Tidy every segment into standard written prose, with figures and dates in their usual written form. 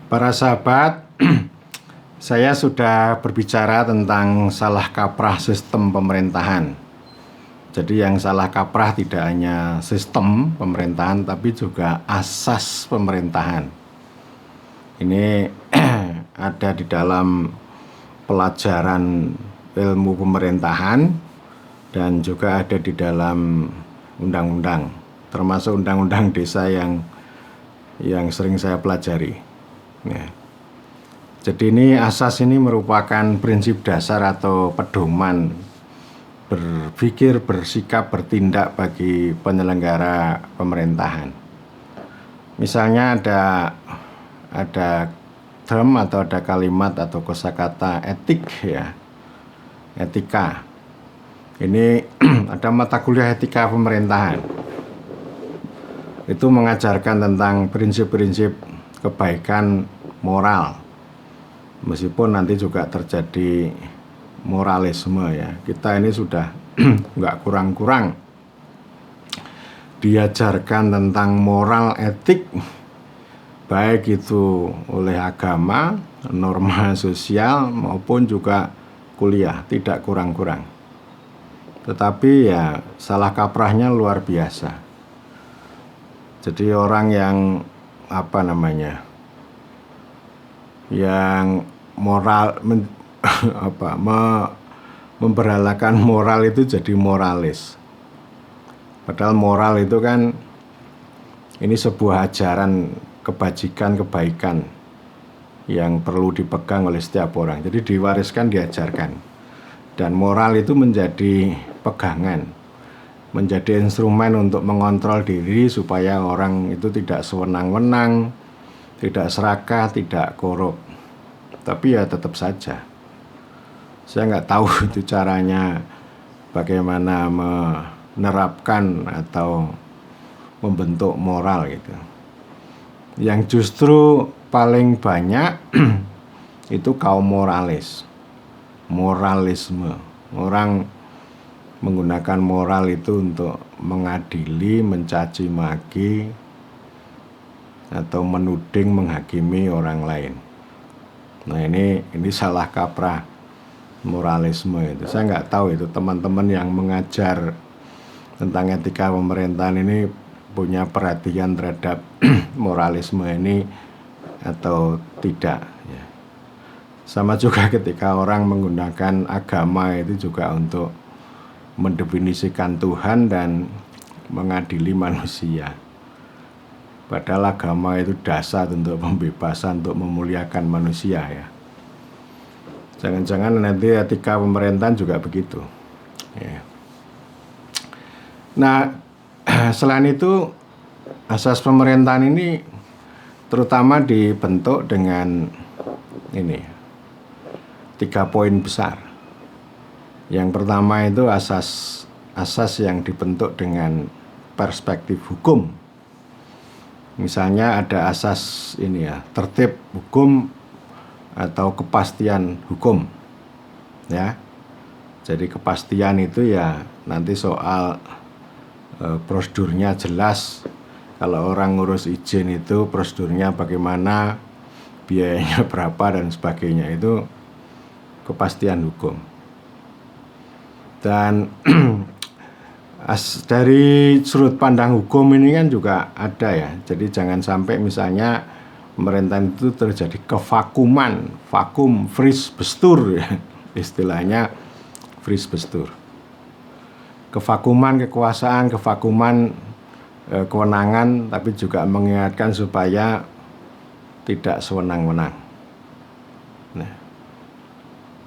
Para sahabat, saya sudah berbicara tentang salah kaprah sistem pemerintahan. Jadi yang salah kaprah tidak hanya sistem pemerintahan, tapi juga asas pemerintahan. Ini ada di dalam pelajaran ilmu pemerintahan dan juga ada di dalam undang-undang, termasuk undang-undang desa yang sering saya pelajari. Ya. Jadi ini asas ini merupakan prinsip dasar atau pedoman berpikir, bersikap, bertindak bagi penyelenggara pemerintahan. Misalnya ada term atau ada kalimat atau kosakata etik ya. Etika. Ini ada mata kuliah etika pemerintahan. Itu mengajarkan tentang prinsip-prinsip kebaikan moral. Meskipun nanti juga terjadi moralisme ya. Kita ini sudah nggak kurang-kurang diajarkan tentang moral etik, baik itu oleh agama, norma sosial maupun juga kuliah, tidak kurang-kurang. Tetapi ya salah kaprahnya luar biasa. Jadi orang yang yang moral memberalakan moral itu jadi moralis. Padahal moral itu kan ini sebuah ajaran kebajikan, kebaikan yang perlu dipegang oleh setiap orang. Jadi diwariskan, diajarkan. Dan moral itu menjadi pegangan, menjadi instrumen untuk mengontrol diri supaya orang itu tidak sewenang-wenang, tidak serakah, tidak korup. Tapi ya tetap saja, saya nggak tahu itu caranya bagaimana menerapkan atau membentuk moral gitu. Yang justru paling banyak itu kaum moralis, moralisme. Orang menggunakan moral itu untuk mengadili, mencaci maki, atau menuding, menghakimi orang lain. Nah ini salah kaprah moralisme itu. Saya nggak tahu itu teman-teman yang mengajar tentang etika pemerintahan ini punya perhatian terhadap moralisme ini atau tidak ya. Sama juga ketika orang menggunakan agama itu juga untuk mendefinisikan Tuhan dan mengadili manusia. Padahal agama itu dasar untuk pembebasan, untuk memuliakan manusia ya. Jangan-jangan nanti etika pemerintahan juga begitu ya. Nah, selain itu asas pemerintahan ini terutama dibentuk dengan 3 poin besar. Yang pertama itu asas yang dibentuk dengan perspektif hukum. Misalnya ada asas tertib hukum atau kepastian hukum ya. Jadi kepastian itu ya nanti soal prosedurnya jelas. Kalau orang ngurus izin itu prosedurnya bagaimana, biayanya berapa dan sebagainya, itu kepastian hukum. Dan dari sudut pandang hukum ini kan juga ada ya. Jadi jangan sampai misalnya pemerintahan itu terjadi kevakuman, vakum, freeze, bestur ya. Istilahnya freeze, bestur. Kevakuman kekuasaan, kevakuman kewenangan, tapi juga mengingatkan supaya tidak sewenang-wenang. Nah,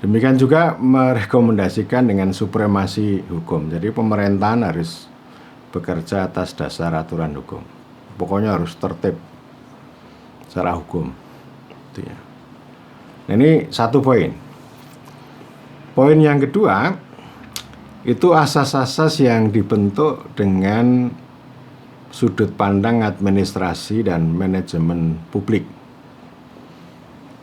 demikian juga merekomendasikan dengan supremasi hukum. Jadi pemerintahan harus bekerja atas dasar aturan hukum. Pokoknya harus tertib secara hukum. Itu ya. Nah, ini 1 poin. Poin yang kedua itu asas-asas yang dibentuk dengan sudut pandang administrasi dan manajemen publik.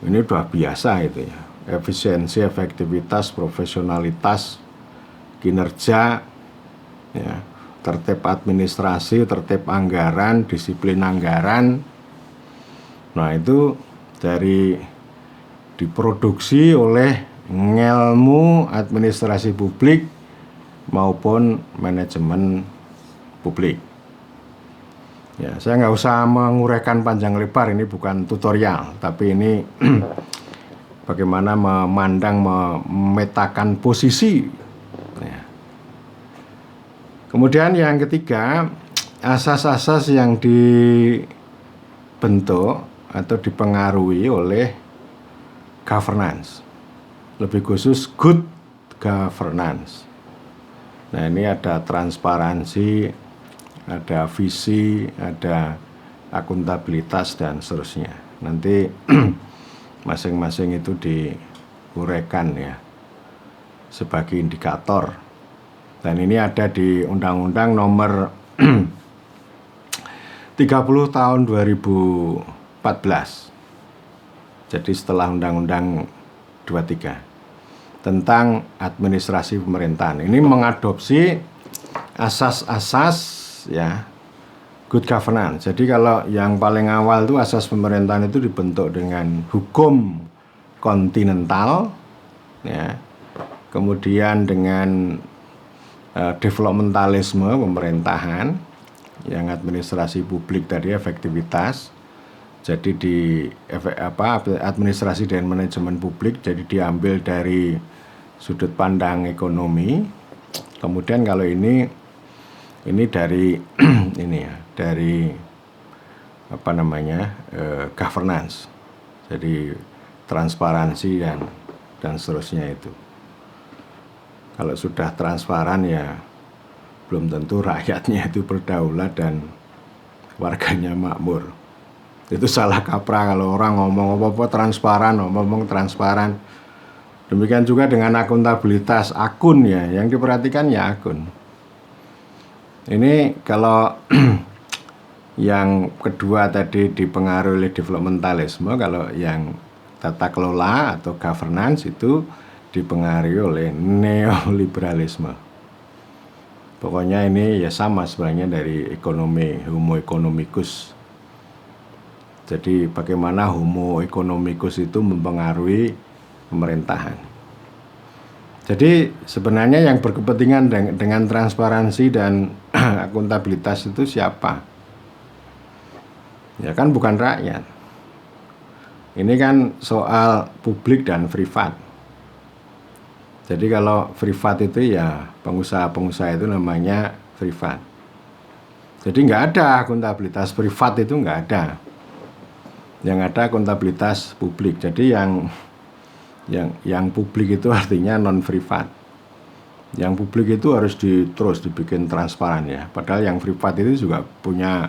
Ini udah biasa itu ya. Efisiensi, efektivitas, profesionalitas, kinerja, ya, tertib administrasi, tertib anggaran, disiplin anggaran. Nah itu dari diproduksi oleh ilmu administrasi publik maupun manajemen publik. Ya, saya nggak usah menguraikan panjang lebar, ini bukan tutorial, tapi ini bagaimana memandang, memetakan posisi. Ya. Kemudian yang ketiga, asas-asas yang dibentuk atau dipengaruhi oleh governance, lebih khusus good governance. Nah, ini ada transparansi, ada visi, ada akuntabilitas, dan seterusnya. Nanti masing-masing itu diuraikan ya sebagai indikator. Dan ini ada di Undang-Undang Nomor 30 tahun 2014. Jadi setelah Undang-Undang 23 tentang administrasi pemerintahan. Ini mengadopsi asas-asas ya good governance. Jadi kalau yang paling awal itu asas pemerintahan itu dibentuk dengan hukum kontinental ya. Kemudian dengan developmentalisme pemerintahan, yang administrasi publik tadi efektivitas. Jadi administrasi dan manajemen publik jadi diambil dari sudut pandang ekonomi. Kemudian kalau ini dari ini ya, dari governance. Jadi transparansi dan seterusnya itu. Kalau sudah transparan ya belum tentu rakyatnya itu berdaulat dan warganya makmur. Itu salah kaprah kalau orang ngomong apa-apa transparan, ngomong transparan. Demikian juga dengan akuntabilitas akun ya, yang diperhatikan ya akun. Ini kalau yang kedua tadi dipengaruhi oleh developmentalisme, kalau yang tata kelola atau governance itu dipengaruhi oleh neoliberalisme. Pokoknya ini ya sama sebenarnya dari ekonomi, homo economicus. Jadi bagaimana homo economicus itu mempengaruhi pemerintahan. Jadi sebenarnya yang berkepentingan dengan transparansi dan akuntabilitas itu siapa? Ya kan bukan rakyat. Ini kan soal publik dan privat. Jadi kalau privat itu ya pengusaha-pengusaha itu namanya privat. Jadi nggak ada akuntabilitas privat, itu nggak ada. Yang ada akuntabilitas publik. Jadi yang publik itu artinya non privat. Yang publik itu harus terus dibikin transparan ya. Padahal yang privat itu juga punya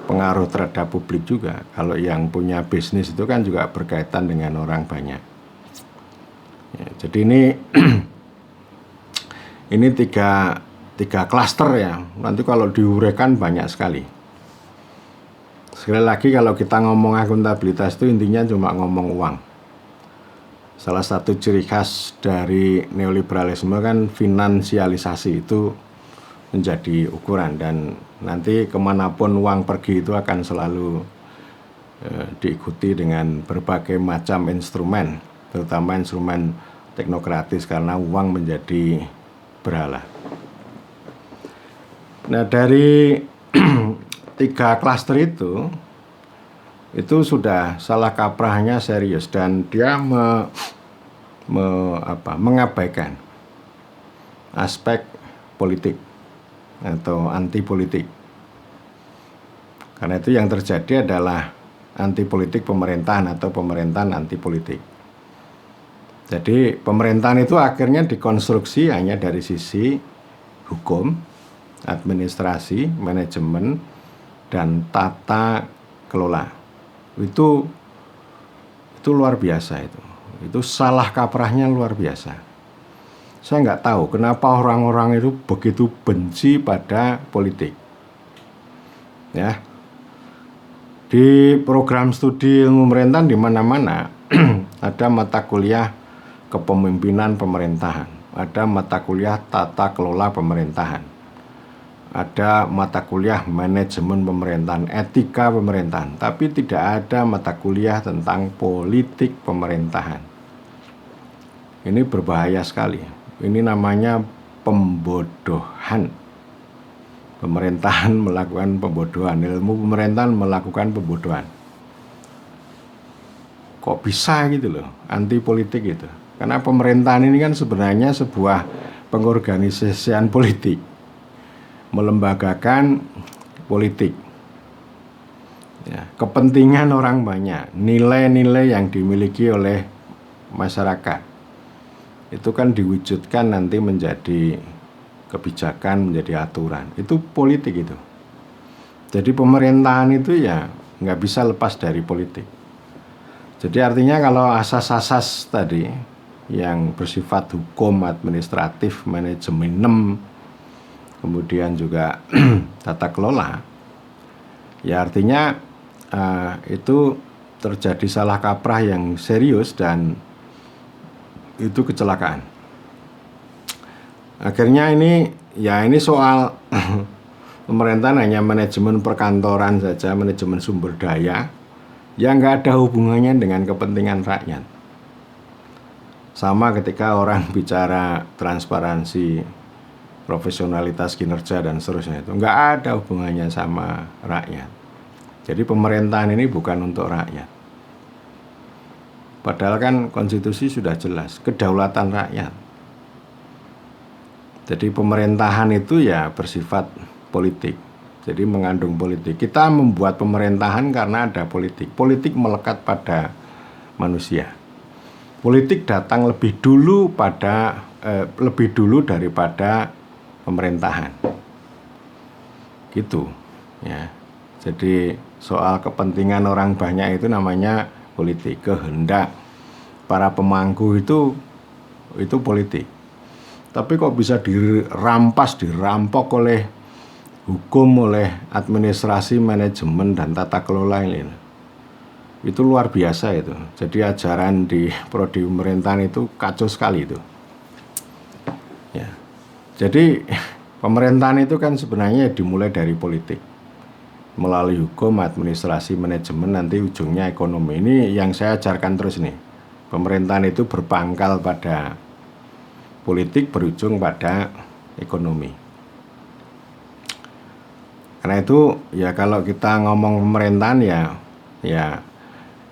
pengaruh terhadap publik juga. Kalau yang punya bisnis itu kan juga berkaitan dengan orang banyak. Ya, jadi ini tiga klaster ya. Nanti kalau diuraikan banyak sekali. Sekali lagi kalau kita ngomong akuntabilitas itu intinya cuma ngomong uang. Salah satu ciri khas dari neoliberalisme kan finansialisasi itu menjadi ukuran, dan nanti kemanapun uang pergi itu akan selalu diikuti dengan berbagai macam instrumen, terutama instrumen teknokratis karena uang menjadi berhala. Nah dari tiga klaster itu sudah salah kaprahnya serius, dan dia mengabaikan aspek politik atau anti politik. Karena itu yang terjadi adalah anti politik pemerintahan atau pemerintahan anti politik. Jadi pemerintahan itu akhirnya dikonstruksi hanya dari sisi hukum, administrasi, manajemen, dan tata kelola. Itu luar biasa itu. Itu salah kaprahnya luar biasa. Saya nggak tahu kenapa orang-orang itu begitu benci pada politik. Ya. Di program studi ilmu pemerintahan di mana-mana ada mata kuliah kepemimpinan pemerintahan, ada mata kuliah tata kelola pemerintahan, ada mata kuliah manajemen pemerintahan, etika pemerintahan, tapi tidak ada mata kuliah tentang politik pemerintahan. Ini berbahaya sekali. Ini namanya pembodohan. Pemerintahan melakukan pembodohan, ilmu pemerintahan melakukan pembodohan. Kok bisa gitu loh, anti politik itu? Karena pemerintahan ini kan sebenarnya sebuah pengorganisasian politik, melembagakan politik, ya, kepentingan orang banyak, nilai-nilai yang dimiliki oleh masyarakat itu kan diwujudkan nanti menjadi kebijakan, menjadi aturan. Itu politik itu. Jadi pemerintahan itu ya nggak bisa lepas dari politik. Jadi artinya kalau asas-asas tadi yang bersifat hukum, administratif, manajemen, kemudian juga tata kelola, ya artinya itu terjadi salah kaprah yang serius dan itu kecelakaan. Akhirnya ini soal pemerintahan hanya manajemen perkantoran saja, manajemen sumber daya yang nggak ada hubungannya dengan kepentingan rakyat. Sama ketika orang bicara transparansi, profesionalitas kinerja dan seterusnya, itu nggak ada hubungannya sama rakyat. Jadi pemerintahan ini bukan untuk rakyat. Padahal kan konstitusi sudah jelas, kedaulatan rakyat. Jadi pemerintahan itu ya bersifat politik, jadi mengandung politik. Kita membuat pemerintahan karena ada politik. Politik melekat pada manusia. Politik datang lebih dulu daripada pemerintahan. Gitu, ya. Jadi soal kepentingan orang banyak itu namanya politik. Kehendak para pemangku itu politik. Tapi kok bisa dirampok oleh hukum, oleh administrasi, manajemen, dan tata kelola ini. Itu luar biasa itu. Jadi ajaran di prodi pemerintahan itu kacau sekali itu. Ya. Jadi pemerintahan itu kan sebenarnya dimulai dari politik. Melalui hukum, administrasi, manajemen, nanti ujungnya ekonomi. Ini yang saya ajarkan terus nih. Pemerintahan itu berpangkal pada politik, berujung pada ekonomi. Karena itu ya kalau kita ngomong pemerintahan ya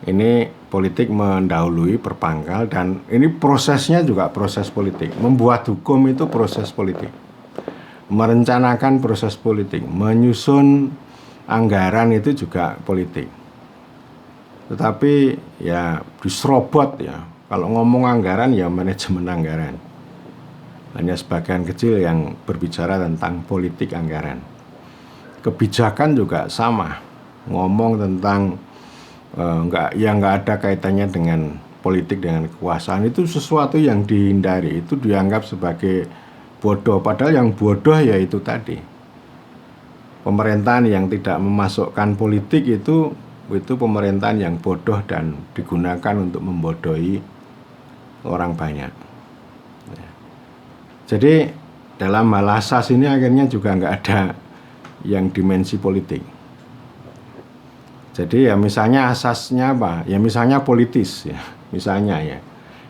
ini politik mendahului, berpangkal, dan ini prosesnya juga proses politik. Membuat hukum itu proses politik. Merencanakan proses politik, menyusun anggaran itu juga politik. Tetapi ya diserobot ya. Kalau ngomong anggaran ya manajemen anggaran. Hanya sebagian kecil yang berbicara tentang politik anggaran. Kebijakan juga sama, ngomong tentang nggak ada kaitannya dengan politik, dengan kekuasaan. Itu sesuatu yang dihindari, itu dianggap sebagai bodoh. Padahal yang bodoh ya itu tadi, pemerintahan yang tidak memasukkan politik itu pemerintahan yang bodoh dan digunakan untuk membodohi orang banyak. Jadi dalam hal asas ini akhirnya juga nggak ada yang dimensi politik. Jadi ya misalnya asasnya apa? Ya misalnya politis ya, misalnya ya.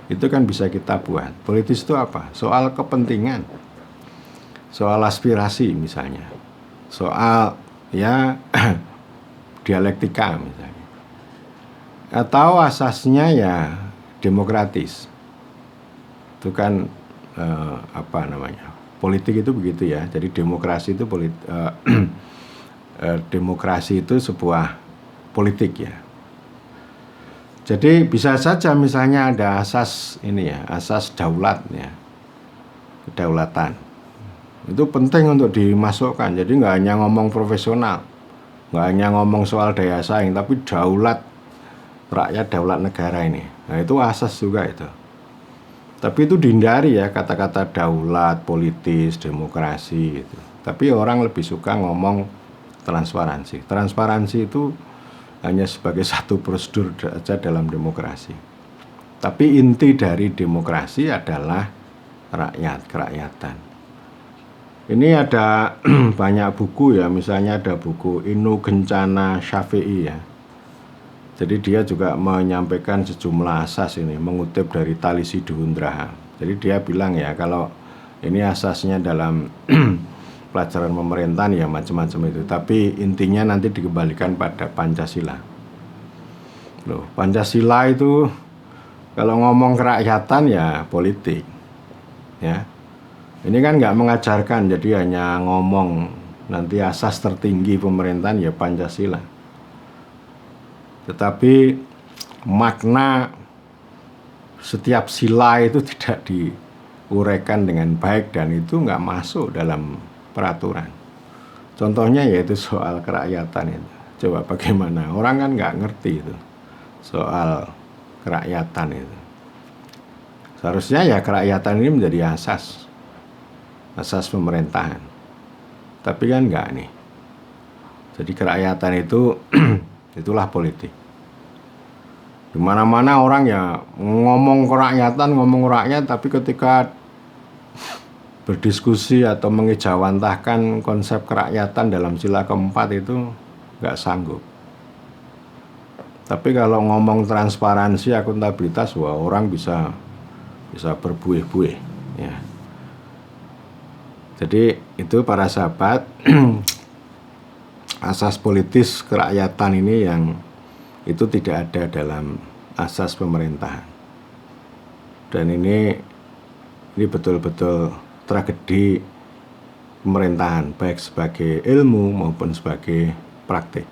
Itu kan bisa kita buat. Politis itu apa? Soal kepentingan. Soal aspirasi misalnya. Soal ya dialektika misalnya. Atau asasnya ya demokratis. Itu kan politik itu begitu ya. Jadi demokrasi itu demokrasi itu sebuah politik ya. Jadi bisa saja misalnya ada asas ini ya, asas daulat ya, kedaulatan. Itu penting untuk dimasukkan. Jadi nggak hanya ngomong profesional, nggak hanya ngomong soal daya saing, tapi daulat rakyat, daulat negara ini. Nah itu asas juga itu. Tapi itu dihindari ya kata-kata daulat, politis, demokrasi gitu. Tapi orang lebih suka ngomong transparansi. Transparansi itu hanya sebagai satu prosedur saja dalam demokrasi. Tapi inti dari demokrasi adalah rakyat, kerakyatan. Ini ada banyak buku ya, misalnya ada buku Inu Kencana Syafi'i ya. Jadi dia juga menyampaikan sejumlah asas ini, mengutip dari Tali Siduhundraha. Jadi dia bilang ya, kalau ini asasnya dalam pelajaran pemerintahan ya macam-macam itu. Tapi intinya nanti dikembalikan pada Pancasila. Loh, Pancasila itu kalau ngomong kerakyatan ya politik. Ya. Ini kan nggak mengajarkan, jadi hanya ngomong nanti asas tertinggi pemerintahan ya Pancasila. Tetapi makna setiap sila itu tidak diuraikan dengan baik dan itu nggak masuk dalam peraturan. Contohnya yaitu soal kerakyatan itu. Coba bagaimana? Orang kan nggak ngerti itu soal kerakyatan itu. Seharusnya ya kerakyatan ini menjadi asas pemerintahan. Tapi kan nggak nih. Jadi kerakyatan itu itulah politik. Di mana-mana orang ya ngomong kerakyatan, ngomong rakyat, tapi ketika berdiskusi atau mengejawantahkan konsep kerakyatan dalam sila keempat itu nggak sanggup. Tapi kalau ngomong transparansi, akuntabilitas, wah orang bisa berbuih-buih. Ya. Jadi itu para sahabat, asas politis kerakyatan ini yang itu tidak ada dalam asas pemerintahan. Dan ini betul-betul tragedi pemerintahan, baik sebagai ilmu maupun sebagai praktik.